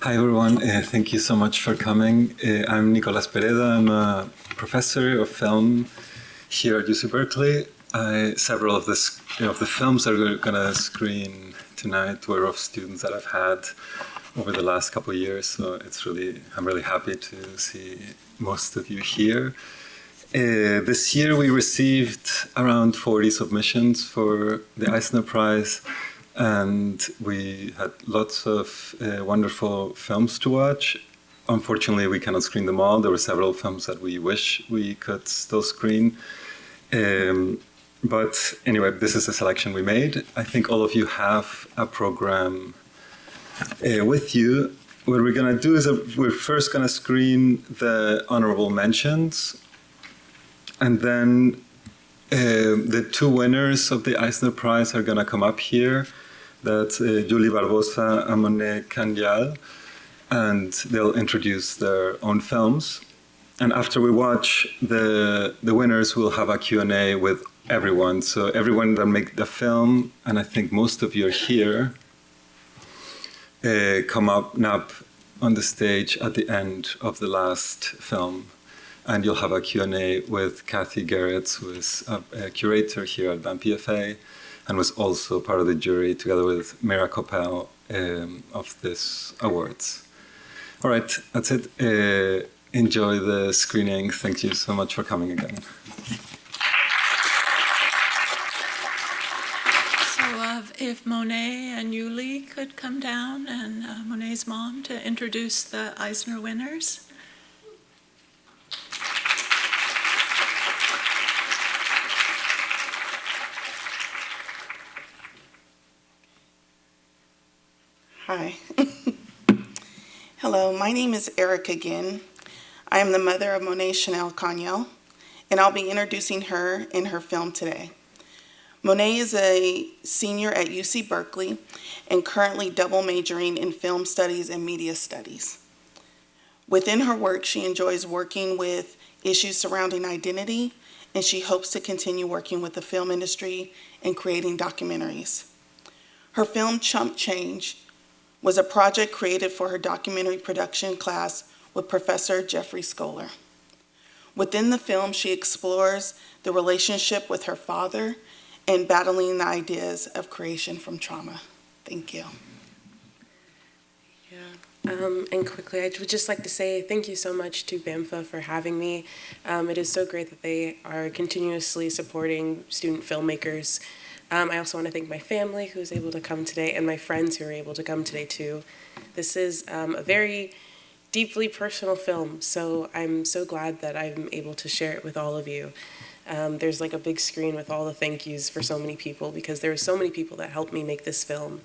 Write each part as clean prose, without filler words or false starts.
Hi everyone, thank you so much for coming. I'm Nicolas Pereda. I'm a professor of film here at UC Berkeley. Several of the films that we're going to screen tonight were of students that I've had over the last couple of years. So I'm really happy to see most of you here. This year we received around 40 submissions for the Eisner Prize, and we had lots of wonderful films to watch. Unfortunately, we cannot screen them all. There were several films that we wish we could still screen. But anyway, this is the selection we made. I think all of you have a program with you. What we're going to do is we're first going to screen the honorable mentions, and then the two winners of the Eisner Prize are going to come up here. That's Julie Barbosa and Monet Kanyal, and they'll introduce their own films. And after we watch the winners, we'll have a Q&A with everyone. So everyone that made the film, and I think most of you are here, come up on the stage at the end of the last film. And you'll have a Q&A with Kathy Garretts, who is a curator here at BAM-PFA, and was also part of the jury, together with Mira Koppel, of this awards. All right, that's it. Enjoy the screening. Thank you so much for coming again. So if Monet and Yuli could come down, and Monet's mom, to introduce the Eisner winners. Hi. Hello, my name is Erica Ginn. I am the mother of Monet Chanel Kanyal, and I'll be introducing her in her film today. Monet is a senior at UC Berkeley and currently double majoring in film studies and media studies. Within her work, she enjoys working with issues surrounding identity, and she hopes to continue working with the film industry and creating documentaries. Her film, Chump Change, was a project created for her documentary production class with Professor Jeffrey Scholar. Within the film, she explores the relationship with her father and battling the ideas of creation from trauma. Thank you. And quickly, I would just like to say thank you so much to BAMFA for having me. It is so great that they are continuously supporting student filmmakers. I also want to thank my family who was able to come today, and my friends who were able to come today too. This is a very deeply personal film, so I'm so glad that I'm able to share it with all of you. There's like a big screen with all the thank yous for so many people, because there were so many people that helped me make this film,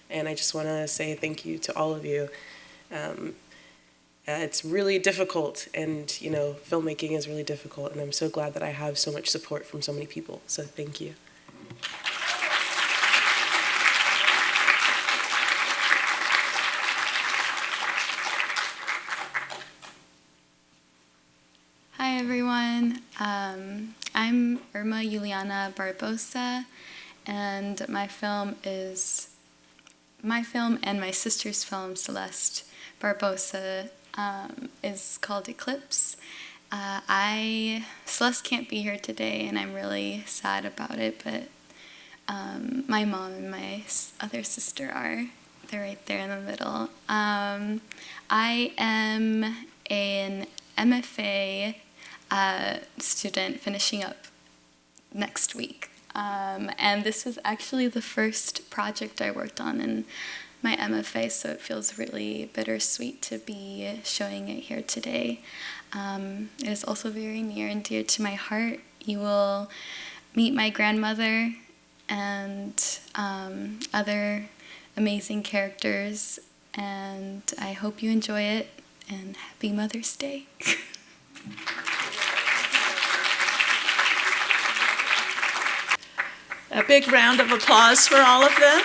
and I just want to say thank you to all of you. It's really difficult, and filmmaking is really difficult, and I'm so glad that I have so much support from so many people, so thank you. Hi everyone, I'm Irma Juliana Barbosa, and my film and my sister's film, Celeste Barbosa, is called Eclipse. Celeste can't be here today, and I'm really sad about it, but my mom and my other sister are. They're right there in the middle. I am an MFA student finishing up next week. And this was actually the first project I worked on in my MFA, so it feels really bittersweet to be showing it here today. It is also very near and dear to my heart. You will meet my grandmother and other amazing characters, and I hope you enjoy it, and happy Mother's Day. A big round of applause for all of them.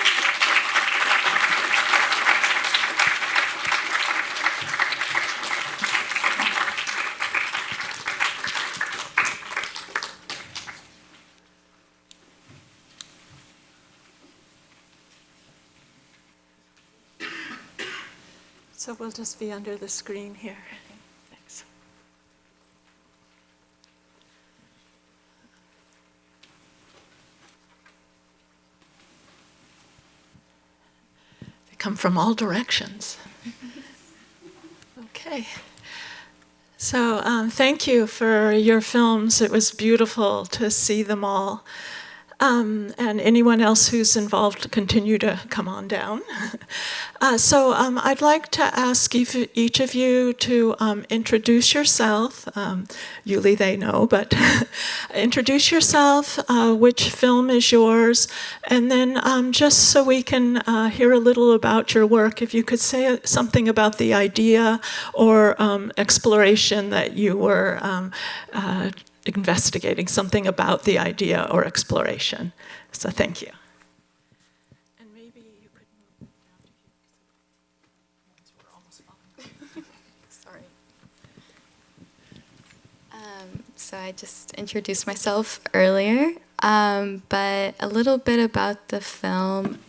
So we'll just be under the screen here. Thanks. They come from all directions. Okay. So thank you for your films. It was beautiful to see them all. And anyone else who's involved, continue to come on down. So I'd like to ask each of you to introduce yourself. Yuli, they know, but introduce yourself, which film is yours, and then just so we can hear a little about your work, if you could say something about the idea or exploration that you were investigating, something about the idea or exploration. So thank you. And maybe you could move down to here because we're almost falling. Sorry. So I just introduced myself earlier, but a little bit about the film.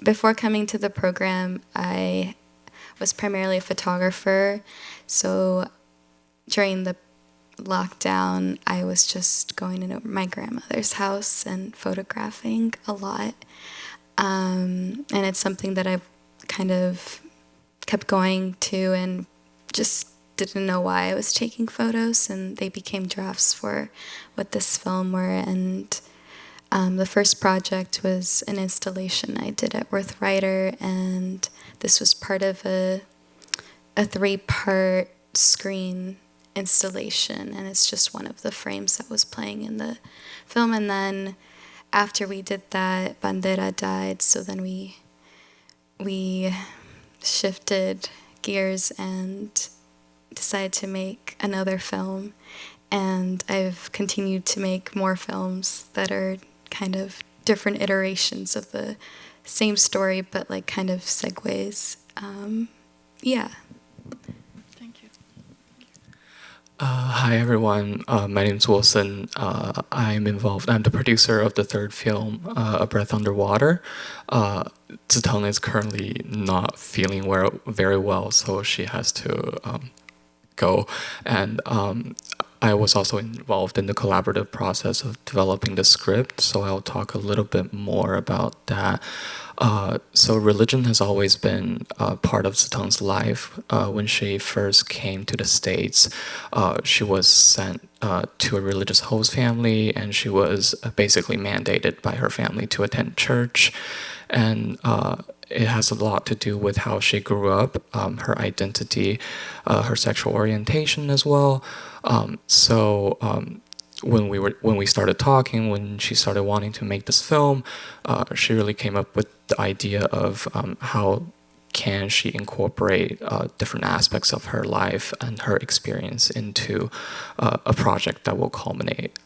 Before coming to the program, I was primarily a photographer. So during the lockdown, I was just going to my grandmother's house and photographing a lot. And it's something that I've kind of kept going to and just didn't know why I was taking photos, and they became drafts for what this film were. And the first project was an installation I did at Worth Rider, and this was part of a 3-part screen installation, and it's just one of the frames that was playing in the film. And then after we did that, Bandera died, so then we shifted gears and decided to make another film, and I've continued to make more films that are kind of different iterations of the same story, but like kind of segues. Yeah. Hi everyone, my name is Wilson. I'm the producer of the third film, A Breath Underwater. Ziteng is currently not feeling very well, so she has to go. And I was also involved in the collaborative process of developing the script, so I'll talk a little bit more about that. So religion has always been part of Ziteng's life. When she first came to the States, she was sent to a religious host family, and she was basically mandated by her family to attend church. And it has a lot to do with how she grew up, her identity, her sexual orientation as well. When we started talking, when she started wanting to make this film, she really came up with the idea of how can she incorporate different aspects of her life and her experience into a project that will culminate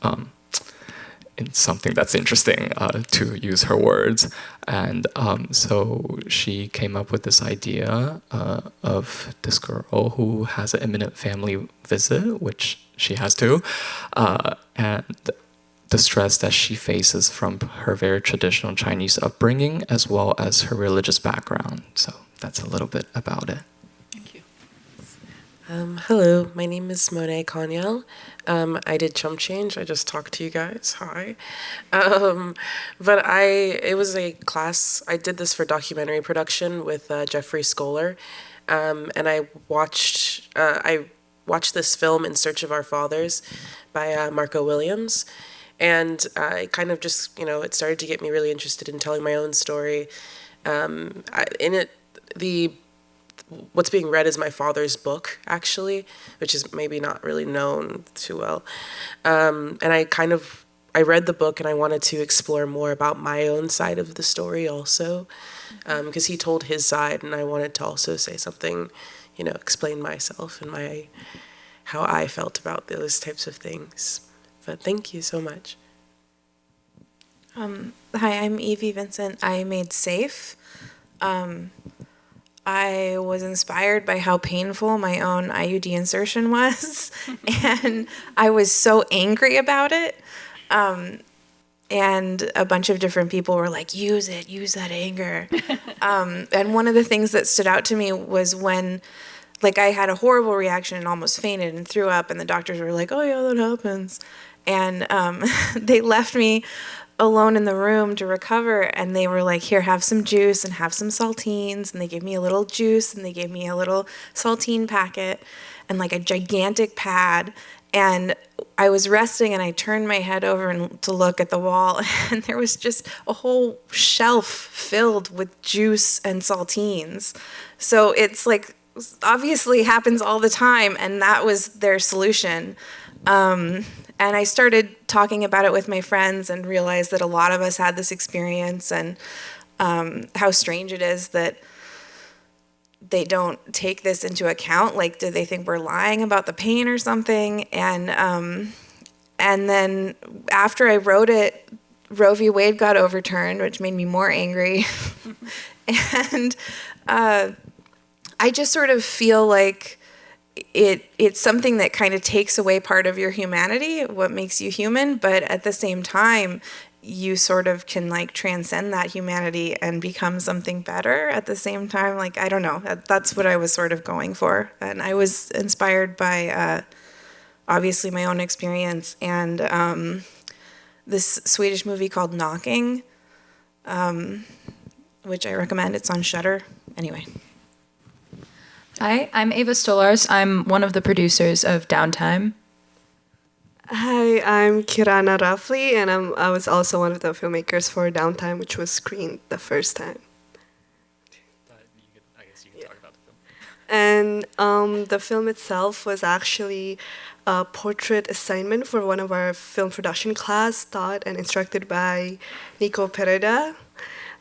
in something that's interesting, to use her words. And so she came up with this idea of this girl who has an imminent family visit, which she has to, and the stress that she faces from her very traditional Chinese upbringing, as well as her religious background. So that's a little bit about it. Thank you. Hello, my name is Monet Kanyel. I did Chump Change. I just talked to you guys. Hi. But it was a class. I did this for documentary production with Jeffrey Scholar, and I watched this film, In Search of Our Fathers, by Marco Williams. And I kind of just, it started to get me really interested in telling my own story. What's being read is my father's book, actually, which is maybe not really known too well. And I read the book, and I wanted to explore more about my own side of the story also, because he told his side, and I wanted to also say something, explain myself and how I felt about those types of things. But thank you so much. Hi, I'm Evie Vincent. I made Safe. I was inspired by how painful my own IUD insertion was, and I was so angry about it. and a bunch of different people were like, use that anger. And one of the things that stood out to me was when, like, I had a horrible reaction and almost fainted and threw up, and the doctors were like, oh yeah, that happens. And they left me alone in the room to recover, and they were like, here, have some juice and have some saltines. And they gave me a little juice and they gave me a little saltine packet and like a gigantic pad. And I was resting and I turned my head over to look at the wall, and there was just a whole shelf filled with juice and saltines. So it's like, obviously happens all the time, and that was their solution. And I started talking about it with my friends and realized that a lot of us had this experience, and how strange it is that they don't take this into account. Like, do they think we're lying about the pain or something? And then after I wrote it, Roe v. Wade got overturned, which made me more angry. And I just sort of feel like it's something that kind of takes away part of your humanity, what makes you human, but at the same time, you sort of can like transcend that humanity and become something better at the same time. Like, I don't know, that's what I was sort of going for. And I was inspired by obviously my own experience and this Swedish movie called Knocking, which I recommend. It's on Shudder. Anyway. Hi, I'm Ava Stolars. I'm one of the producers of Downtime. Hi, I'm Kirana Rafli, and I was also one of the filmmakers for Downtime, which was screened the first time. I guess you can talk about the film. And the film itself was actually a portrait assignment for one of our film production class, taught and instructed by Nico Pereda.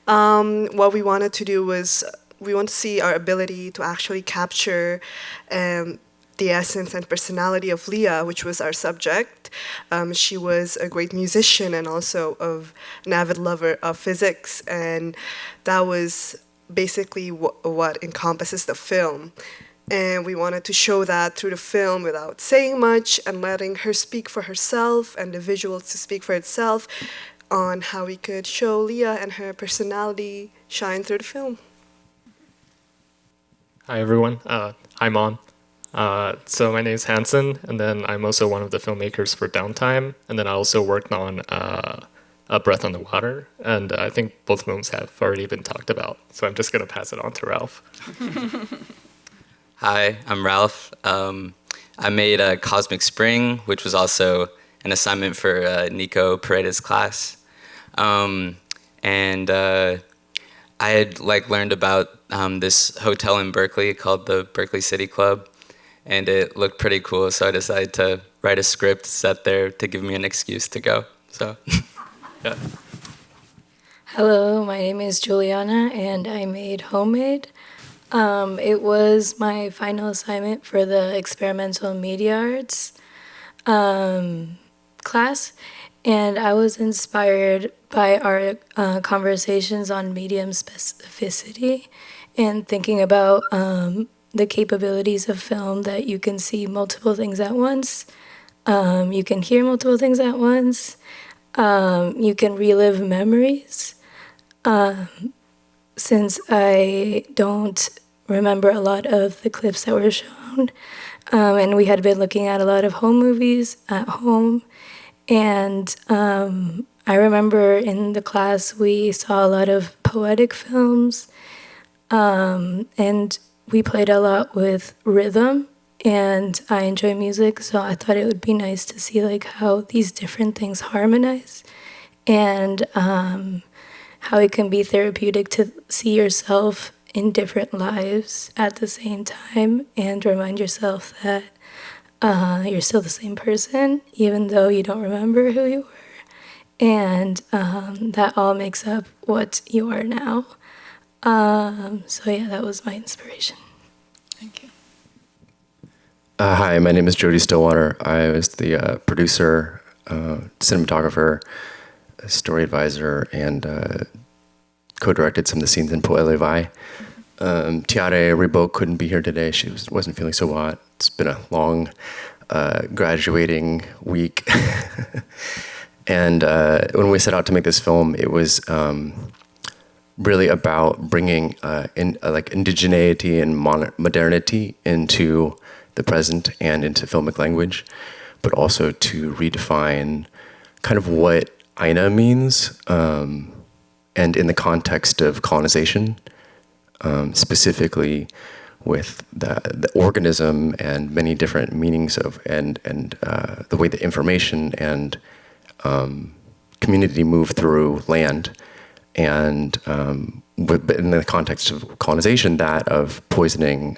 What we wanted to do was we want to see our ability to actually capture the essence and personality of Leah, which was our subject. She was a great musician and also an avid lover of physics, and that was basically what encompasses the film. And we wanted to show that through the film without saying much and letting her speak for herself and the visuals to speak for itself on how we could show Leah and her personality shine through the film. Hi everyone, I'm On. So my name is Hansen, and then I'm also one of the filmmakers for Downtime, and then I also worked on A Breath on the Water, and I think both films have already been talked about, so I'm just going to pass it on to Ralph. Hi, I'm Ralph. I made Cosmic Spring, which was also an assignment for Nico Pereda's class, and I had learned about this hotel in Berkeley called the Berkeley City Club, and it looked pretty cool, so I decided to write a script set there to give me an excuse to go. So, yeah. Hello, my name is Juliana, and I made Homemade. It was my final assignment for the experimental media arts class, and I was inspired by our conversations on medium specificity and thinking about the capabilities of film, that you can see multiple things at once, you can hear multiple things at once, you can relive memories. Since I don't remember a lot of the clips that were shown, and we had been looking at a lot of home movies at home, and I remember in the class we saw a lot of poetic films, and we played a lot with rhythm, and I enjoy music, so I thought it would be nice to see how these different things harmonize, and how it can be therapeutic to see yourself in different lives at the same time and remind yourself that you're still the same person, even though you don't remember who you were, and that all makes up what you are now. So yeah, that was my inspiration. Thank you. Hi, my name is Jody Stillwater. I was the producer, cinematographer, story advisor, and co-directed some of the scenes in Poe Levi. Tiare Ribot couldn't be here today. She wasn't feeling so hot. It's been a long graduating week. And when we set out to make this film, it was really about bringing indigeneity and modernity into the present and into filmic language, but also to redefine kind of what Aina means, and in the context of colonization, specifically with the organism and many different meanings of and the way that information and community move through land, and but in the context of colonization, that of poisoning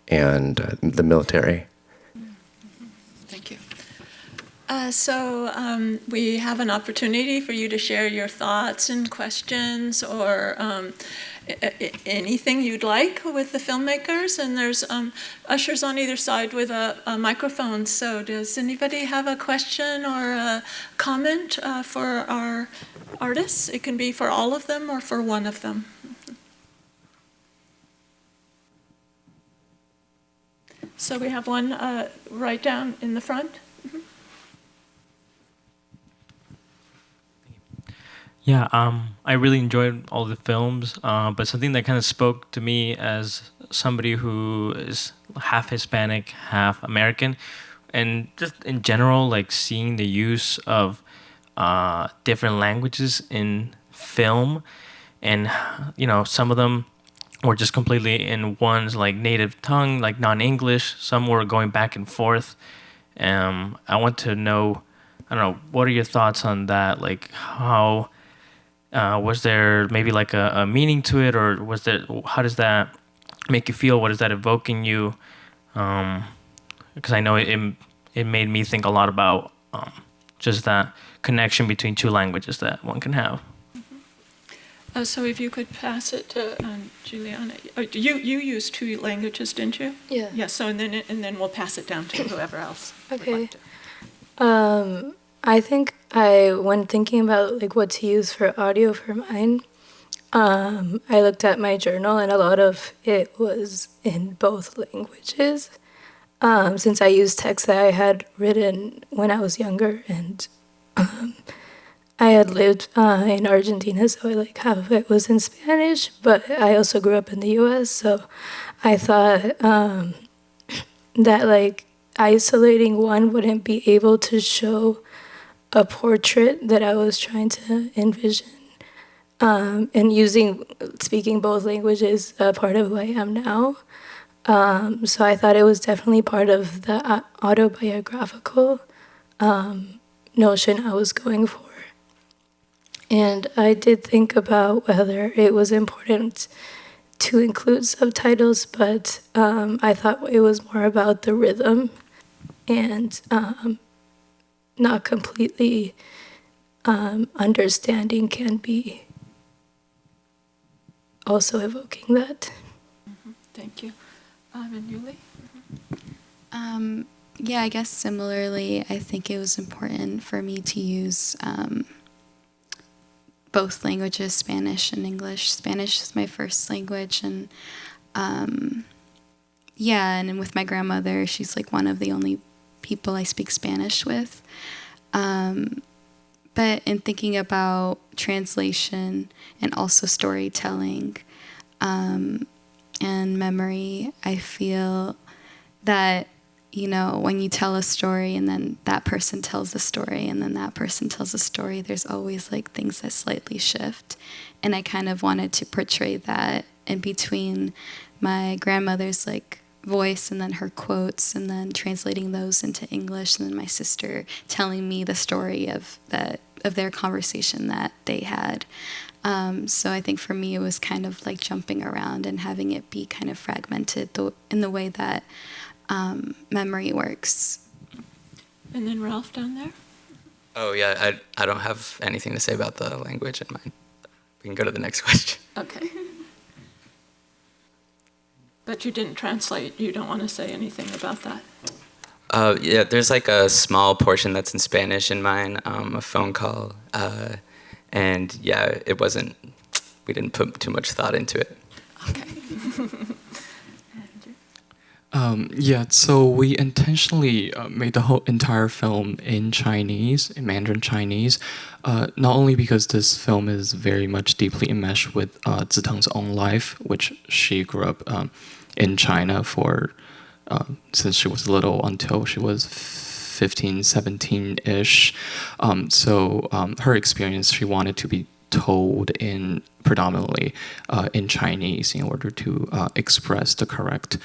and the military. Thank you. So we have an opportunity for you to share your thoughts and questions or anything you'd like with the filmmakers. And there's ushers on either side with a microphone. So does anybody have a question or a comment for our artists? It can be for all of them or for one of them. So we have one right down in the front. Yeah, I really enjoyed all the films, but something that kind of spoke to me as somebody who is half Hispanic, half American, and just in general, like seeing the use of different languages in film, and some of them were just completely in one's like native tongue, like non-English. Some were going back and forth. I want to know, I don't know, what are your thoughts on that? Like how. Was there maybe like a meaning to it, or how does that make you feel? What is that evoking you? Because I know it made me think a lot about just that connection between two languages that one can have. So if you could pass it to Juliana. You used two languages, didn't you? Yeah. Yeah. So and then we'll pass it down to whoever else. Okay. I think when thinking about like what to use for audio for mine, I looked at my journal and a lot of it was in both languages. Since I used text that I had written when I was younger, and I had lived in Argentina, so like half of it was in Spanish, but I also grew up in the US, so I thought that like isolating one wouldn't be able to show a portrait that I was trying to envision. And speaking both languages, part of who I am now. So I thought it was definitely part of the autobiographical notion I was going for. And I did think about whether it was important to include subtitles, but I thought it was more about the rhythm and not completely understanding can be also evoking that. Thank you. And Yuli? Yeah, I guess similarly, I think it was important for me to use both languages, Spanish and English. Spanish is my first language, and and with my grandmother, she's like one of the only people I speak Spanish with. But in thinking about translation and also storytelling and memory, I feel that, when you tell a story and then that person tells a story and then that person tells a story, there's always like things that slightly shift. And I kind of wanted to portray that in between my grandmother's like voice and then her quotes and then translating those into English, and then my sister telling me the story of their conversation that they had. So I think for me it was kind of like jumping around and having it be kind of fragmented in the way that memory works. And then Ralph down there? Oh yeah, I don't have anything to say about the language in mine. We can go to the next question. Okay. But you didn't translate. You don't want to say anything about that. Yeah, there's like a small portion that's in Spanish in mine, a phone call. And yeah, we didn't put too much thought into it. Okay. Yeah, so we intentionally made the whole entire film in Chinese, in Mandarin Chinese, not only because this film is very much deeply enmeshed with Ziteng's own life, which she grew up in China for since she was little until she was 15, 17-ish. So her experience, she wanted to be told in predominantly in Chinese in order to express the correct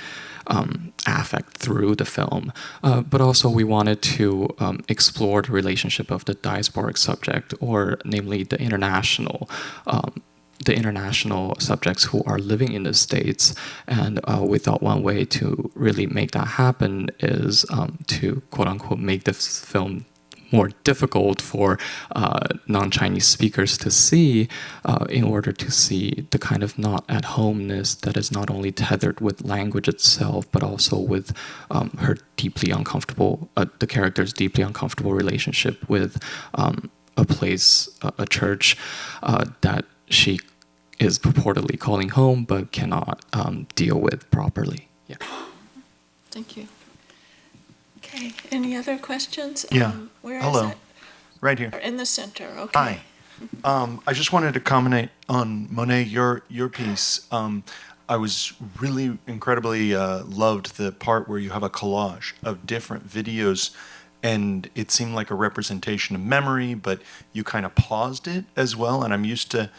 affect through the film. But also we wanted to explore the relationship of the diasporic subject, or namely the international subjects who are living in the States. And we thought one way to really make that happen is to quote unquote make this film more difficult for non-Chinese speakers to see in order to see the kind of not at homeness that is not only tethered with language itself, but also with her deeply uncomfortable, the character's deeply uncomfortable relationship with a place, a church that she is purportedly calling home, but cannot deal with properly. Yeah. Thank you. Okay, any other questions? Yeah. Where Hello. is it? Right here. In the center, okay. Hi. I just wanted to comment on Monet, your piece. I was really incredibly loved the part where you have a collage of different videos, and it seemed like a representation of memory, but you kind of paused it as well. And I'm used to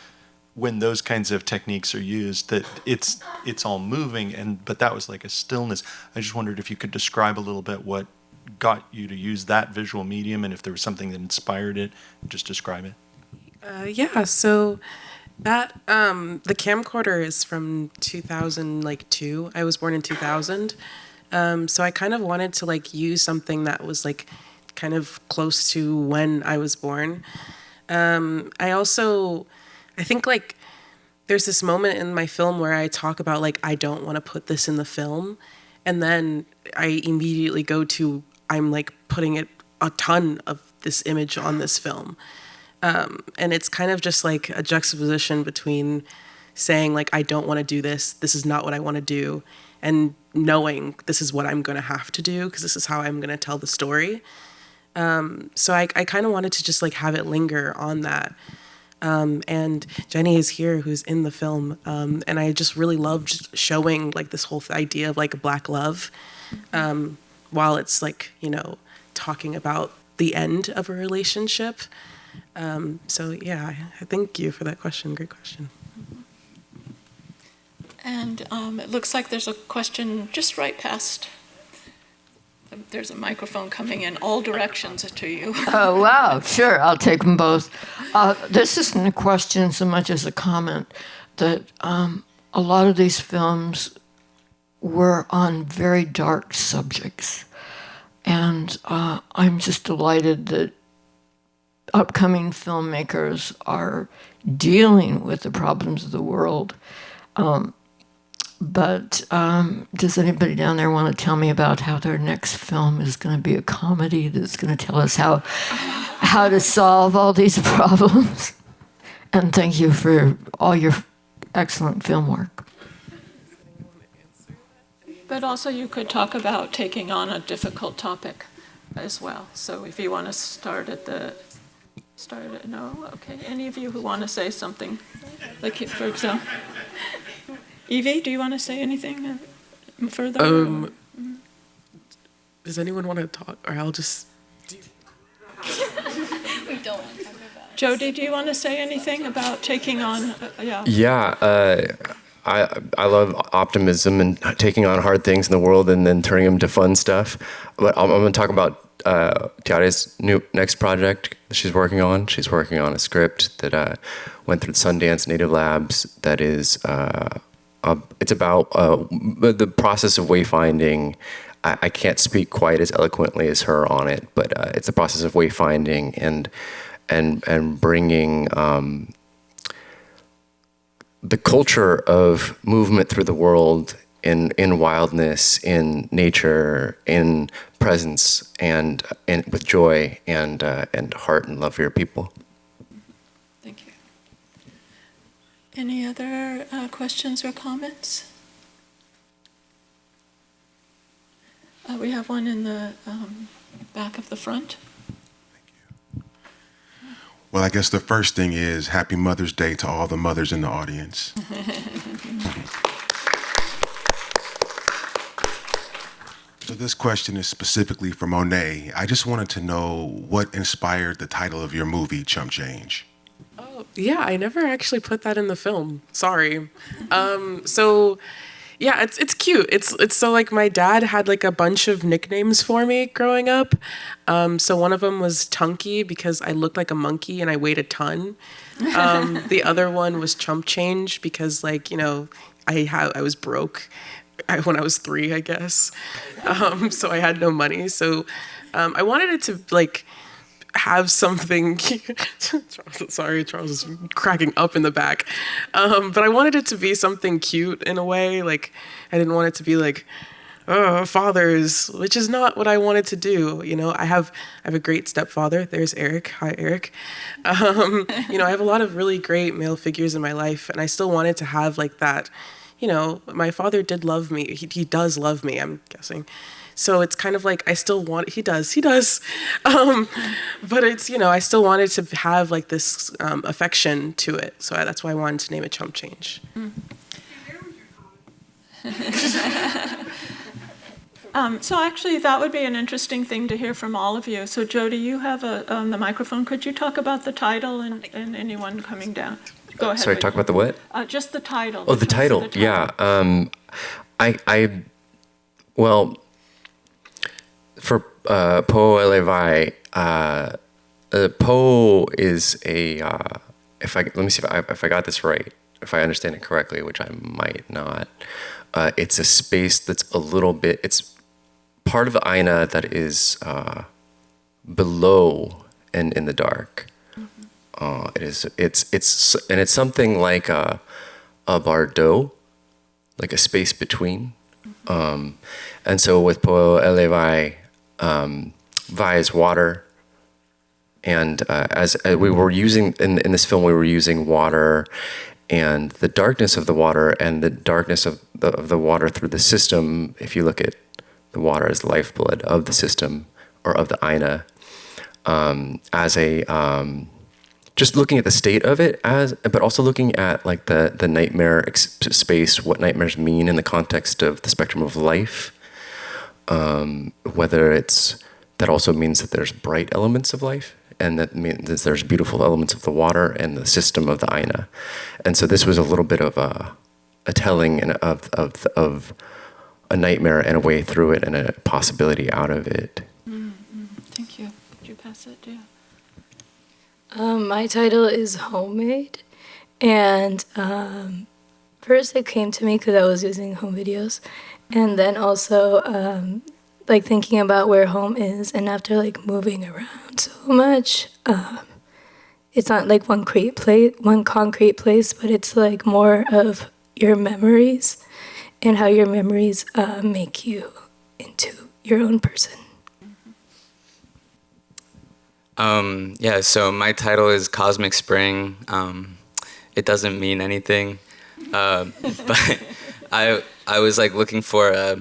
when those kinds of techniques are used that it's all moving, but that was like a stillness. I just wondered if you could describe a little bit what got you to use that visual medium, and if there was something that inspired it, just describe it. Yeah, so that the camcorder is from 2002. I was born in 2000. So I kind of wanted to use something that was kind of close to when I was born. I think there's this moment in my film where I talk about I don't want to put this in the film, and then I immediately go to I'm putting a ton of this image on this film. And it's kind of just a juxtaposition between saying I don't want to do this is not what I want to do, and knowing this is what I'm going to have to do because this is how I'm going to tell the story. So I kind of wanted to just have it linger on that. And Jenny is here, who's in the film, and I just really loved showing this whole idea of Black love, while it's talking about the end of a relationship. So yeah, I thank you for that question. Great question. And it looks like there's a question just right past. There's a microphone coming in all directions to you. Oh, wow. Sure, I'll take them both. This isn't a question so much as a comment that a lot of these films were on very dark subjects. And I'm just delighted that upcoming filmmakers are dealing with the problems of the world. But does anybody down there want to tell me about how their next film is going to be a comedy that's going to tell us how to solve all these problems? And thank you for all your excellent film work. But also you could talk about taking on a difficult topic as well. So if you want to start at no? Okay. Any of you who want to say something? For example, Evie, do you want to say anything further? Does anyone want to talk, or I'll just... We don't want to talk about it. Jody, do you want to say anything about taking on, I love optimism and taking on hard things in the world and then turning them to fun stuff. But I'm going to talk about Tiare's next project that she's working on. She's working on a script that went through Sundance Native Labs that is... it's about the process of wayfinding. I can't speak quite as eloquently as her on it, but it's the process of wayfinding and bringing the culture of movement through the world in wildness, in nature, in presence, and with joy and heart and love for your people. Thank you. Any other questions or comments? We have one in the back of the front. Well, I guess the first thing is Happy Mother's Day to all the mothers in the audience. So this question is specifically for Monet. I just wanted to know what inspired the title of your movie, Chump Change. Yeah, I never actually put that in the film. Sorry. So yeah, it's cute. It's so like my dad had like a bunch of nicknames for me growing up. So one of them was Tunky because I looked like a monkey and I weighed a ton. The other one was Chump Change because like, you know, I was broke when I was 3, I guess. So I had no money. So I wanted it to like have something. Sorry, Charles is cracking up in the back. But I wanted it to be something cute in a way. Like I didn't want it to be like, oh, fathers, which is not what I wanted to do. You know, I have a great stepfather. There's Eric. Hi, Eric. You know, I have a lot of really great male figures in my life, and I still wanted to have like that. You know, my father did love me. He does love me, I'm guessing. So it's kind of like I still want, he does. But it's, you know, I still wanted to have like this affection to it. So that's why I wanted to name it Chump Change. So actually, that would be an interesting thing to hear from all of you. So Jody, you have the microphone. Could you talk about the title and anyone coming down? Go ahead. Sorry, talk about the what? Just the title. Oh, the title. Yeah. Well, for Po Elevai, Po is a. Let me see if I got this right. If I understand it correctly, which I might not. It's a space that's a little bit. It's part of the aina that is below and in the dark. It's something like a bardo, like a space between. And so with Po Elevai, Vai is water. And as we were using, in this film, we were using water and the darkness of the water and the darkness of the water through the system. If you look at the water as the lifeblood of the system or of the aina, as a, just looking at the state of it but also looking at like the nightmare space, what nightmares mean in the context of the spectrum of life. Whether that also means that there's bright elements of life, and that means there's beautiful elements of the water and the system of the aina. And so this was a little bit of a telling of a nightmare and a way through it and a possibility out of it. Thank you. Could you pass it? Yeah. My title is Homemade, and first it came to me because I was using home videos, and then also like thinking about where home is, and after like moving around so much, it's not like one concrete place, but it's like more of your memories and how your memories make you into your own person. Yeah, so my title is Cosmic Spring. It doesn't mean anything, but I was like looking for a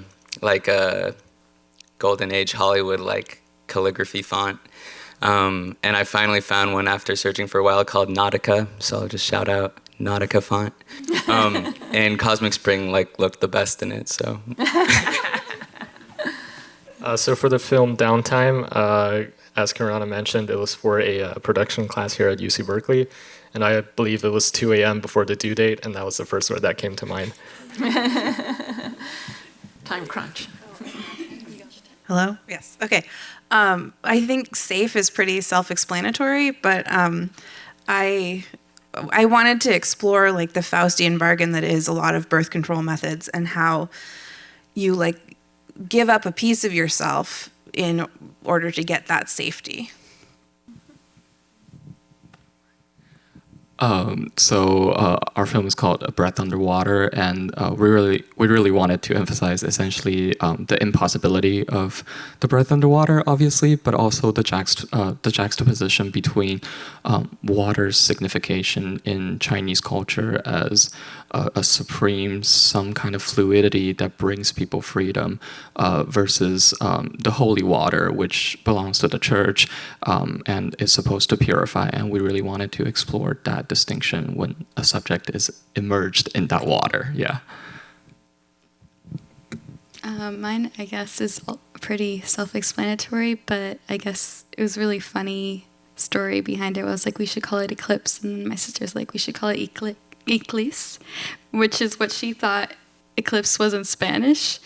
Golden Age Hollywood like calligraphy font, and I finally found one after searching for a while called Nautica. So I'll just shout out Nautica font, and Cosmic Spring like looked the best in it. So. So for the film Downtime, as Kirana mentioned, it was for a production class here at UC Berkeley, and I believe it was 2 a.m. before the due date, and that was the first word that came to mind. Time crunch. Hello? Yes. Okay. I think safe is pretty self-explanatory, but I wanted to explore like the Faustian bargain that is a lot of birth control methods and how you like give up a piece of yourself in order to get that safety. Our film is called A Breath Underwater, and we really wanted to emphasize essentially the impossibility of the breath underwater, obviously, but also the juxtaposition between water's signification in Chinese culture as a supreme, some kind of fluidity that brings people freedom, versus the holy water, which belongs to the church and is supposed to purify. And we really wanted to explore that distinction when a subject is immersed in that water. Yeah. Mine, I guess, is pretty self-explanatory, but I guess it was really funny story behind it. I was like, we should call it Eclipse, and my sister's like, we should call it Eclipse, which is what she thought eclipse was in Spanish.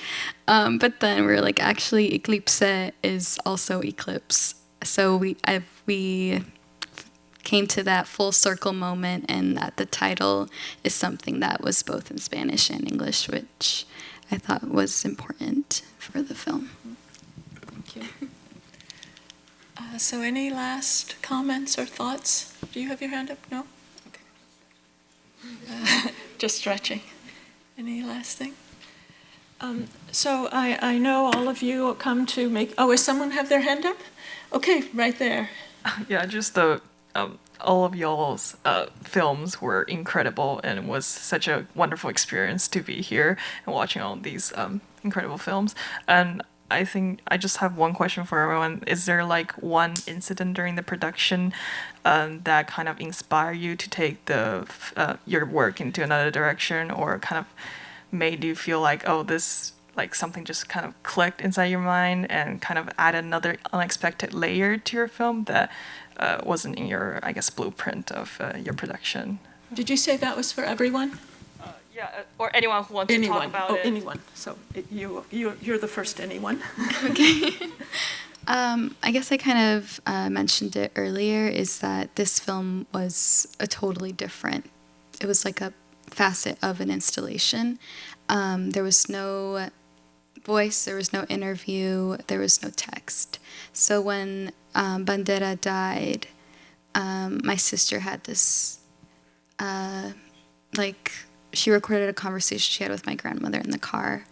But then we were like, actually, eclipse is also eclipse. So we came to that full circle moment, and that the title is something that was both in Spanish and English, which I thought was important for the film. Thank you. So any last comments or thoughts? Do you have your hand up? No? Okay. Just stretching. Any last thing? So I know all of you come to make... Oh, does someone have their hand up? Okay, right there. Yeah, just all of y'all's films were incredible, and it was such a wonderful experience to be here and watching all these incredible films. And I think I just have one question for everyone. Is there like one incident during the production that kind of inspired you to take your work into another direction, or kind of made you feel like, oh, this, like something just kind of clicked inside your mind and kind of added another unexpected layer to your film that wasn't in your, I guess, blueprint of your production? Did you say that was for everyone? Yeah, or anyone who wants to talk about it. Anyone. So you're the first anyone. Okay. I guess I kind of mentioned it earlier, is that this film was a totally different, it was like a facet of an installation. There was no voice, there was no interview, there was no text. So when Bandera died, my sister had this, she recorded a conversation she had with my grandmother in the car,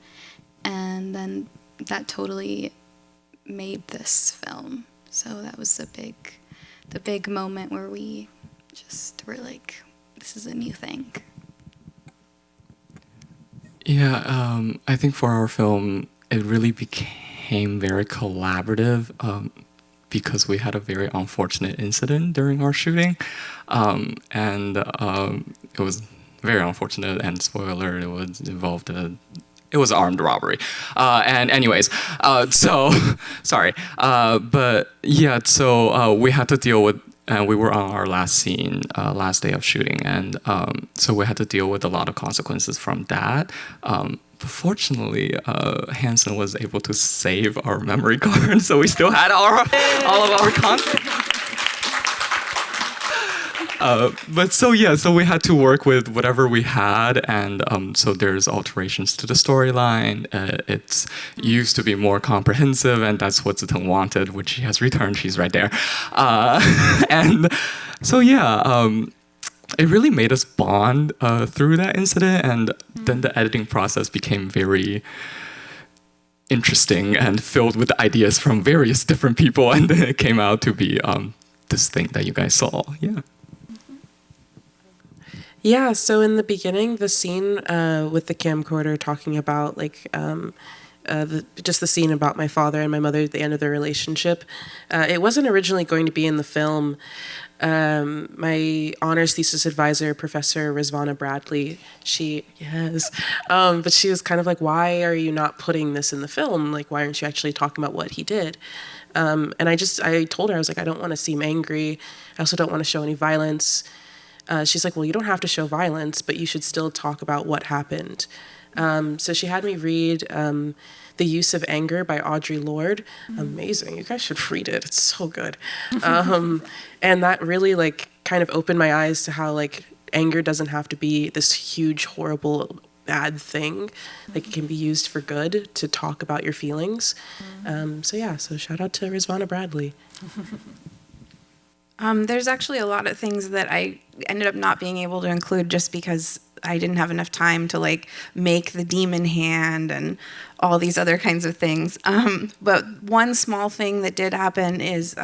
and then that totally made this film. So that was the big moment where we just were like, this is a new thing. Yeah, I think for our film, it really became very collaborative because we had a very unfortunate incident during our shooting. It was very unfortunate, and spoiler, it was armed robbery. And anyways, sorry. But yeah, so we had to deal with, and we were on our last scene, last day of shooting, and so we had to deal with a lot of consequences from that. But fortunately, Hansen was able to save our memory card, so we still had all of our content. So we had to work with whatever we had, and so there's alterations to the storyline. It's used to be more comprehensive, and that's what Ziteng wanted, which she has returned. She's right there. And so it really made us bond through that incident, and then the editing process became very interesting and filled with ideas from various different people, and then it came out to be this thing that you guys saw. Yeah. Yeah, so in the beginning, the scene with the camcorder talking about just the scene about my father and my mother at the end of their relationship, it wasn't originally going to be in the film. My honors thesis advisor, Professor Rizvana Bradley, but she was kind of like, why are you not putting this in the film? Like, why aren't you actually talking about what he did? And I told her, I was like, I don't want to seem angry. I also don't want to show any violence. She's like, well, you don't have to show violence, but you should still talk about what happened. So she had me read The Use of Anger by Audre Lorde. Amazing. You guys should read it. It's so good. And that really kind of opened my eyes to how anger doesn't have to be this huge, horrible, bad thing. It can be used for good to talk about your feelings. So shout out to Rizvana Bradley. There's actually a lot of things that I ended up not being able to include just because I didn't have enough time to like make the demon hand and all these other kinds of things. But one small thing that did happen is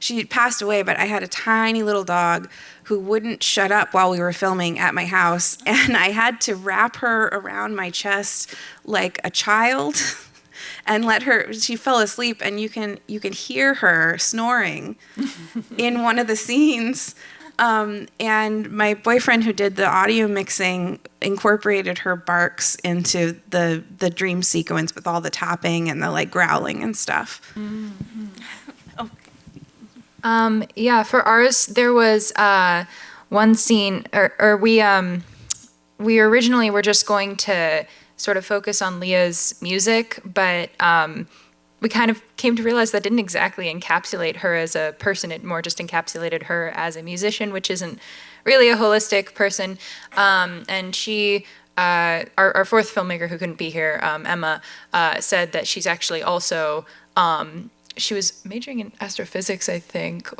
she passed away, but I had a tiny little dog who wouldn't shut up while we were filming at my house. And I had to wrap her around my chest like a child and she fell asleep, and you can hear her snoring in one of the scenes. And my boyfriend who did the audio mixing incorporated her barks into the dream sequence with all the tapping and the like growling and stuff. Yeah, for ours, there was one scene, or we originally were just going to sort of focus on Leah's music, but we kind of came to realize that didn't exactly encapsulate her as a person. It more just encapsulated her as a musician, which isn't really a holistic person. And she, our fourth filmmaker who couldn't be here, Emma, said that she's actually also, she was majoring in astrophysics, I think,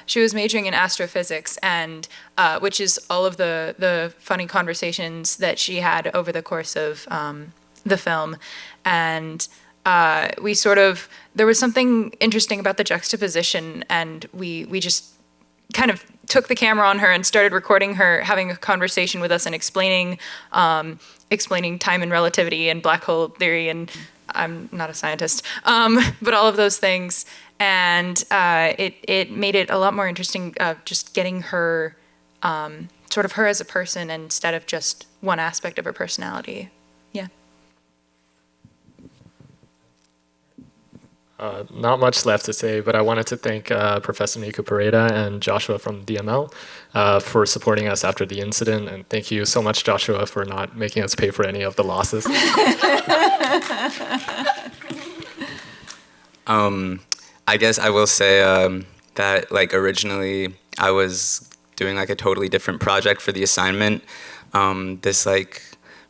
she was majoring in astrophysics, and which is all of the funny conversations that she had over the course of the film. And we there was something interesting about the juxtaposition, and we just kind of took the camera on her and started recording her having a conversation with us and explaining time and relativity and black hole theory, and I'm not a scientist, but all of those things. And it made it a lot more interesting, just getting her, sort of her as a person instead of just one aspect of her personality. Yeah. Not much left to say, but I wanted to thank Professor Nico Pereda and Joshua from DML for supporting us after the incident. And thank you so much, Joshua, for not making us pay for any of the losses. I guess I will say that like originally I was doing like a totally different project for the assignment. This like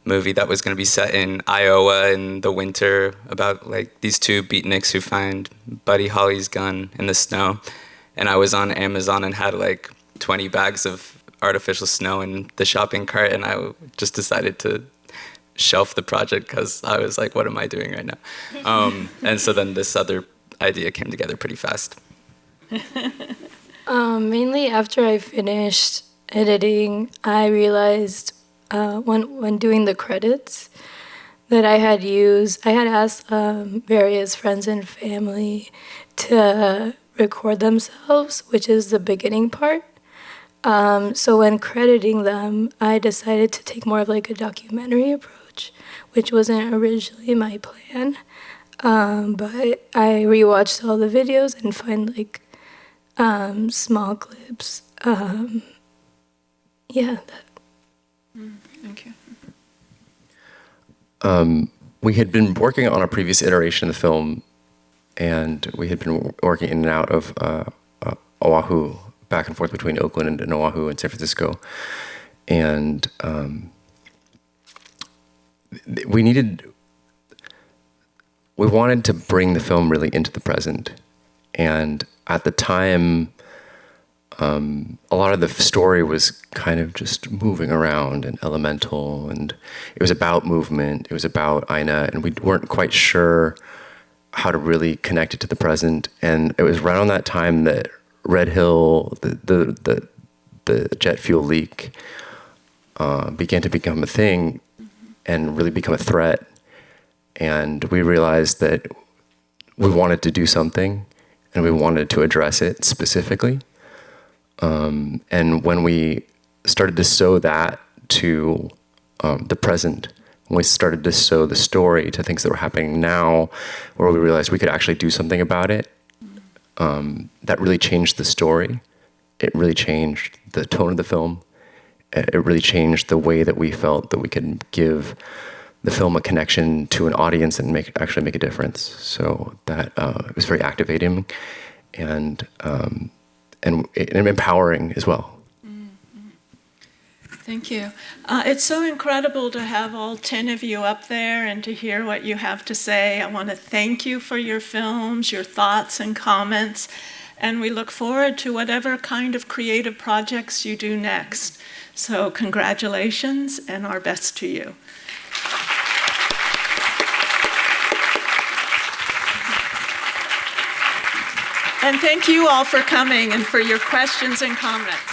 movie that was going to be set in Iowa in the winter about like these two beatniks who find Buddy Holly's gun in the snow. And I was on Amazon and had like 20 bags of artificial snow in the shopping cart, and I just decided to shelf the project because I was like, what am I doing right now? And so then this other idea came together pretty fast. Mainly after I finished editing, I realized when doing the credits that I had asked various friends and family to record themselves, which is the beginning part. So when crediting them, I decided to take more of like a documentary approach, which wasn't originally my plan. But I rewatched all the videos and find like small clips. Thank you. We had been working on a previous iteration of the film, and we had been working in and out of Oahu, back and forth between Oakland and Oahu and San Francisco. And we wanted to bring the film really into the present. And at the time, a lot of the story was kind of just moving around and elemental, and it was about movement, it was about Aina, and we weren't quite sure how to really connect it to the present. And it was right on that time that Red Hill, the jet fuel leak, began to become a thing and really become a threat. And we realized that we wanted to do something, and we wanted to address it specifically. And when we started to sew that to the present, when we started to sew the story to things that were happening now, where we realized we could actually do something about it, that really changed the story. It really changed the tone of the film. It really changed the way that we felt that we could give the film a connection to an audience and actually make a difference. So that it was very activating and empowering as well. Thank you. It's so incredible to have all 10 of you up there and to hear what you have to say. I want to thank you for your films, your thoughts and comments, and we look forward to whatever kind of creative projects you do next. So congratulations and our best to you. And thank you all for coming and for your questions and comments.